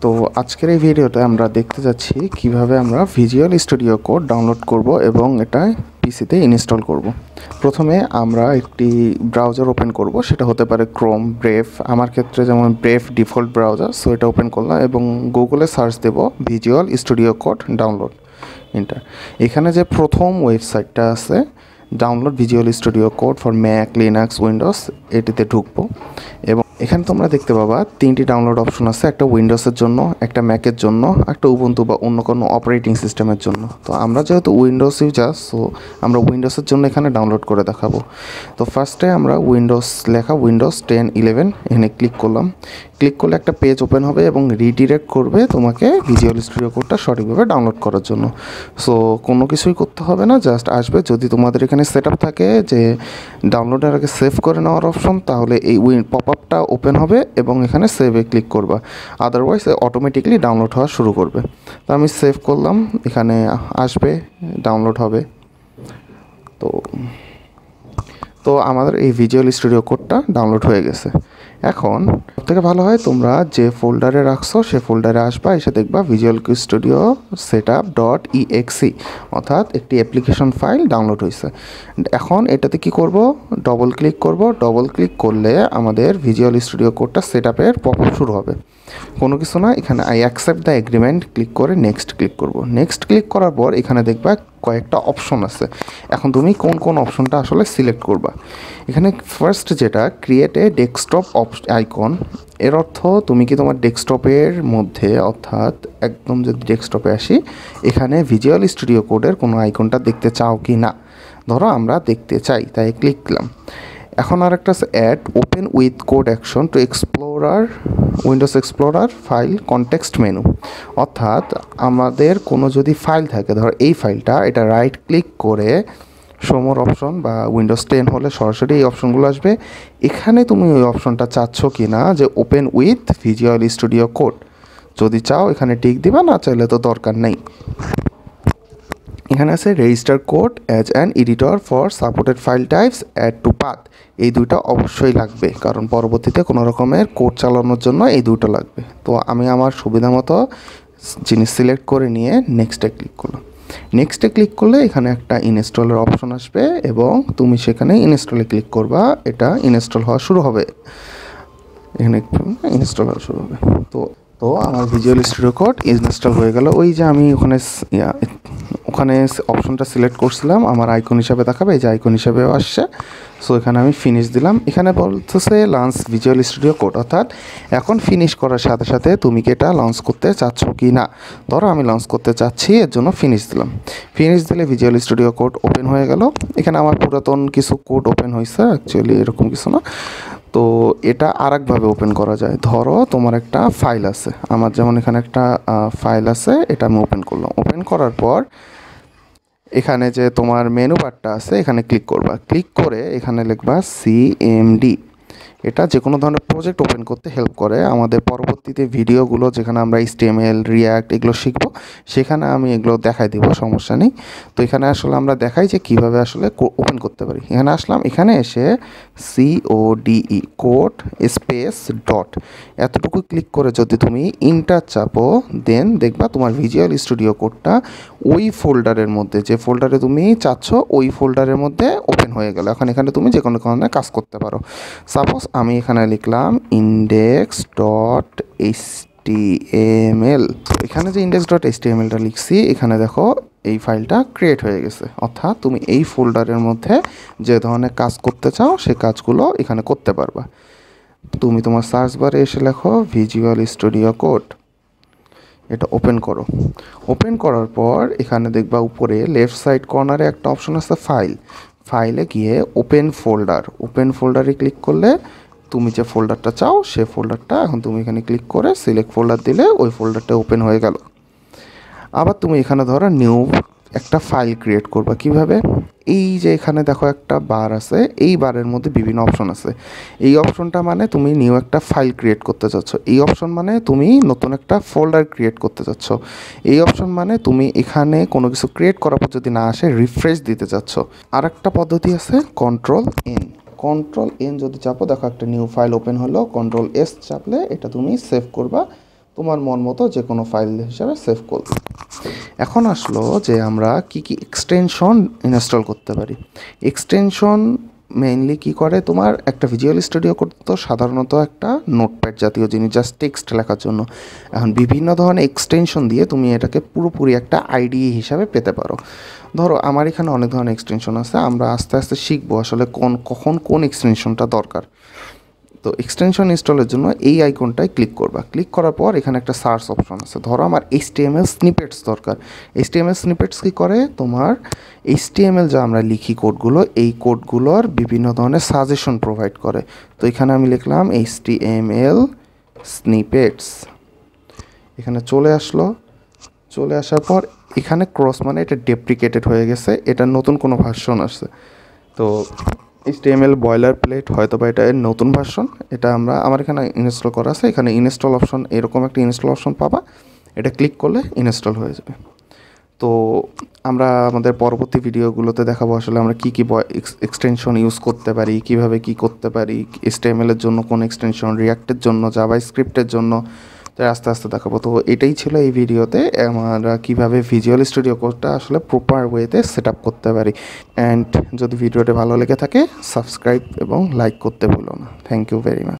তো আজকের এই ভিডিওতে আমরা দেখতে যাচ্ছি কিভাবে আমরা ভিজুয়াল স্টুডিও কোড ডাউনলোড করব এবং এটা পিসিতে ইনস্টল করব। প্রথমে আমরা একটি ব্রাউজার ওপেন করব, সেটা হতে পারে ক্রোম, ব্রেভ। আমার ক্ষেত্রে যেমন ব্রেভ ডিফল্ট ব্রাউজার, সো এটা ওপেন করলাম এবং গুগলে সার্চ দেব Visual Studio Code download, enter. এখানে যে প্রথম ওয়েবসাইটটা আছে download Visual Studio Code for Mac, Linux, Windows, এটিতে ঢুকবো এবং এখানে তোমরা দেখতে পাবা তিনটি ডাউনলোড অপশন আছে, একটা উইন্ডোজের জন্য, একটা ম্যাকের জন্য, একটা উবুন্টু বা অন্য কোনো অপারেটিং সিস্টেমের জন্য। তো আমরা যেহেতু উইন্ডোজ ইউজার, সো আমরা উইন্ডোজের জন্য এখানে ডাউনলোড করে দেখাবো। তো ফার্স্টে আমরা উইন্ডোজ লেখা উইন্ডোজ 10, 11 এখানে ক্লিক করলাম। ক্লিক করলে একটা পেজ ওপেন হবে এবং রিডিরেক্ট করবে তোমাকে ভিজুয়াল স্টুডিও কোডটা সঠিকভাবে ডাউনলোড করার জন্য। সো কোনো কিছুই করতে হবে না, জাস্ট আসবে। যদি তোমাদের এখানে সেট আপ থাকে যে ডাউনলোডের আগে সেভ করে নেওয়ার অপশন, তাহলে এই পপ আপটা ওপেন হবে এবং এখানে সেভে ক্লিক করবা, আদারওয়াইজ অটোমেটিকলি ডাউনলোড হওয়া শুরু করবে। তো আমি সেভ করলাম, এখানে আসবে, ডাউনলোড হবে। তো আমাদের এই ভিজুয়াল স্টুডিও কোডটা ডাউনলোড হয়ে গেছে। এখন সবথেকে ভালো হয় তোমরা যে ফোল্ডারে রাখছো সে ফোল্ডারে আসবা, এসে দেখবা ভিজুয়াল স্টুডিও setup.exe, অর্থাৎ একটি অ্যাপ্লিকেশন ফাইল ডাউনলোড হয়েছে। এখন এটাতে কি করব, ডবল ক্লিক করব। ডবল ক্লিক করলে আমাদের ভিজুয়াল স্টুডিও কোডটা সেটআপের পপআপ শুরু হবে। কোনো কিছু না, এখানে I accept the agreement click করে নেক্সট ক্লিক করব। নেক্সট ক্লিক করার পর এখানে দেখবা কয়েকটা অপশন আছে। এখন তুমি কোন কোন অপশনটা আসলে সিলেক্ট করবা। এখানে ফার্স্ট যেটা ক্রিয়েট এ ডেস্কটপ আইকন, এর অর্থ তুমি কি তোমার ডেস্কটপের মধ্যে, অর্থাৎ একদম যদি ডেস্কটপে আসি, এখানে ভিজুয়াল স্টুডিও কোডের কোনো আইকনটা দেখতে চাও কি না। ধরো আমরা দেখতে চাই, তাই ক্লিক করলাম। এখন আর একটা আছে add open with code action to explorer windows explorer file context menu, অর্থাৎ আমাদের কোনো যদি ফাইল থাকে, ধর এই ফাইলটা, এটা রাইট ক্লিক করে সমর অপশন বা উইন্ডোজ 10 হলে সরাসরি এই অপশনগুলো আসবে। এখানে তুমি ওই অপশনটা চাচ্ছ কি না যে open with visual Studio code, যদি চাও এখানে টিক দিবা, না চাইলে তো দরকার নেই। এখানে আছে register code as an editor for supported file types add to path, এই দুইটা অবশ্যই লাগবে, কারণ পরবর্তীতে কোনো রকমের কোড চালানোর জন্য এই দুটো লাগবে। তো আমি আমার সুবিধা মতো জিনিস সিলেক্ট করে নিয়ে নেক্সটে ক্লিক করলাম। নেক্সটে ক্লিক করলে এখানে একটা ইনস্টলের অপশন আসবে এবং তুমি সেখানে ইনস্টলে ক্লিক করবা, এটা ইনস্টল হওয়া শুরু হবে। এখানে ইনস্টল হওয়া শুরু হবে। তো আমার ভিজুয়াল স্টুডিও কোড ইনস্টল হয়ে গেল। ওই যে আমি ওখানে অপশনটা সিলেক্ট করছিলাম, আমার আইকন হিসাবে দেখাবে, এই যে আইকন হিসাবেও আসছে। সো এখানে আমি ফিনিশ দিলাম। এখানে বলতেছে লঞ্চ ভিজুয়াল স্টুডিও কোড, অর্থাৎ এখন ফিনিশ করার সাথে সাথে তুমি কি এটা লঞ্চ করতে চাচ্ছ কি না। ধরো আমি লঞ্চ করতে চাচ্ছি, এর জন্য ফিনিশ দিলাম। ফিনিশ দিলে ভিজুয়াল স্টুডিও কোড ওপেন হয়ে গেল। এখানে আমার পুরাতন কিছু কোড ওপেন হয়েছে, অ্যাকচুয়ালি এরকম কিছু না। তো এটা আরেকভাবে ওপেন করা যায়। ধরো তোমার একটা ফাইল আছে, আমার যেমন এখানে একটা ফাইল আছে, এটা আমি ওপেন করলাম। ওপেন করার পর এখানে যে তোমার মেনু বারটা আছে, এখানে ক্লিক করবা। ক্লিক করে এখানে লিখবা সিএমডি। এটা যে কোনো ধরনের প্রজেক্ট ওপেন করতে হেল্প করে। আমাদের পরবর্তীতে ভিডিওগুলো যেখানে আমরা HTML, রিয়াক্ট এগুলো শিখবো, সেখানে আমি এগুলো দেখাই দিব, সমস্যা নেই। তো এখানে আসলে আমরা দেখাই যে কীভাবে আসলে ওপেন করতে পারি। এখানে আসলাম, এখানে এসে CODE কোড স্পেস ডট এতটুকু ক্লিক করে যদি তুমি ইন্টার চাপো, দেন দেখবা তোমার ভিজুয়াল স্টুডিও কোডটা ওই ফোল্ডারের মধ্যে, যে ফোল্ডারে তুমি চাচ্ছ ওই ফোল্ডারের মধ্যে ওপেন হয়ে গেল। এখন এখানে তুমি যে কোনো ধরনের কাজ করতে পারো। সাপোজ আমি এখানে লিখলাম index.html। এখানে যে index.htmlটা লিখছি, এখানে দেখো এই ফাইলটা ক্রিয়েট হয়ে গেছে। অর্থাৎ তুমি এই ফোল্ডারের মধ্যে যে ধরনের কাজ করতে চাও সে কাজগুলো এখানে করতে পারবা। তুমি তোমার সার্চ বারে এসে লেখো ভিজুয়াল স্টুডিও কোড, এটা ওপেন করো। ওপেন করার পর এখানে দেখবা উপরে লেফট সাইড কর্নারে একটা অপশন আছে ফাইলে গিয়ে ওপেন ফোল্ডারে ক্লিক করলে তুমি যে ফোল্ডারটা চাও সে ফোল্ডারটা এখন তুমি এখানে ক্লিক করে সিলেক্ট ফোল্ডার দিলে ওই ফোল্ডারটা ওপেন হয়ে গেল। আবার তুমি এখানে ধরো নিউ একটা ফাইল ক্রিয়েট করবা। কিভাবে, এই যে এখানে দেখো একটা বার আছে, এই বারের মধ্যে বিভিন্ন অপশন আছে। এই অপশনটা মানে তুমি নিউ একটা ফাইল ক্রিয়েট করতে চাচ্ছ, এই অপশন মানে তুমি নতুন একটা ফোল্ডার ক্রিয়েট করতে চাচ্ছ, এই অপশন মানে তুমি এখানে কোনো কিছু ক্রিয়েট করার পর যদি না আসে রিফ্রেশ দিতে চাচ্ছ। আর একটা পদ্ধতি আছে কন্ট্রোল এন যদি চাপো, দেখো একটা নিউ ফাইল ওপেন হলো। কন্ট্রোল S চাপলে এটা তুমি সেভ করবা, তোমার মন মতো যে কোনো ফাইল হিসাবে সেভ করবে। এখন আসলো যে আমরা কি কি এক্সটেনশন ইনস্টল করতে পারি। এক্সটেনশন মেইনলি কি করে, তোমার একটা ভিজুয়াল স্টুডিও করতে সাধারণত একটা নোটপ্যাড জাতীয় জিনিস জাস্ট টেক্সট লেখার জন্য। এখন বিভিন্ন ধরনের এক্সটেনশন দিয়ে তুমি এটাকে পুরোপুরি একটা আইডিই হিসাবে পেতে পারো। ধরো আমার এখানে অনেক ধরনের এক্সটেনশন আছে, আমরা আস্তে আস্তে শিখবো আসলে কখন কোন এক্সটেনশনটা দরকার। তো এক্সটেনশন ইনস্টলের জন্য এই আইকনটায় ক্লিক করবা। ক্লিক করার পর এখানে একটা সার্চ অপশন আছে। ধরো আমার HTML স্নিপেটস দরকার। HTML স্নিপেটস কী করে, তোমার HTML যা আমরা লিখি কোডগুলো, এই কোডগুলোর বিভিন্ন ধরনের সাজেশন প্রোভাইড করে। তো এখানে আমি লিখলাম HTML স্নিপেটস, এখানে চলে আসলো। চলে আসার পর এখানে ক্রস মানে এটা ডেপ্রিকেটেড হয়ে গেছে, এটা নতুন কোনো ভার্সন আসছে। তো HTML বয়লার প্লেট হয়তো বা এটা এর নতুন ভার্সন, এটা আমার এখানে ইনস্টল করা আছে। এখানে ইনস্টল অপশন, এরকম একটা ইনস্টল অপশন পাবা, এটা ক্লিক করলে ইনস্টল হয়ে যাবে। তো আমরা আমাদের পরবর্তী ভিডিওগুলোতে দেখাবো আসলে আমরা কী কী এক্সটেনশন ইউজ করতে পারি, কিভাবে কি করতে পারি, HTML এর জন্য কোন এক্সটেনশন, রিয়াক্টের জন্য, জাভাস্ক্রিপ্টের জন্য, তাই আস্তে আস্তে দেখাবো। তো এটাই ছিল এই ভিডিওতে, আমরা কীভাবে ভিজুয়াল স্টুডিও কোডটা আসলে প্রপার ওয়েতে সেট আপ করতে পারি। অ্যান্ড যদি ভিডিওটি ভালো লেগে থাকে সাবস্ক্রাইব এবং লাইক করতে ভুলো না। Thank you very much.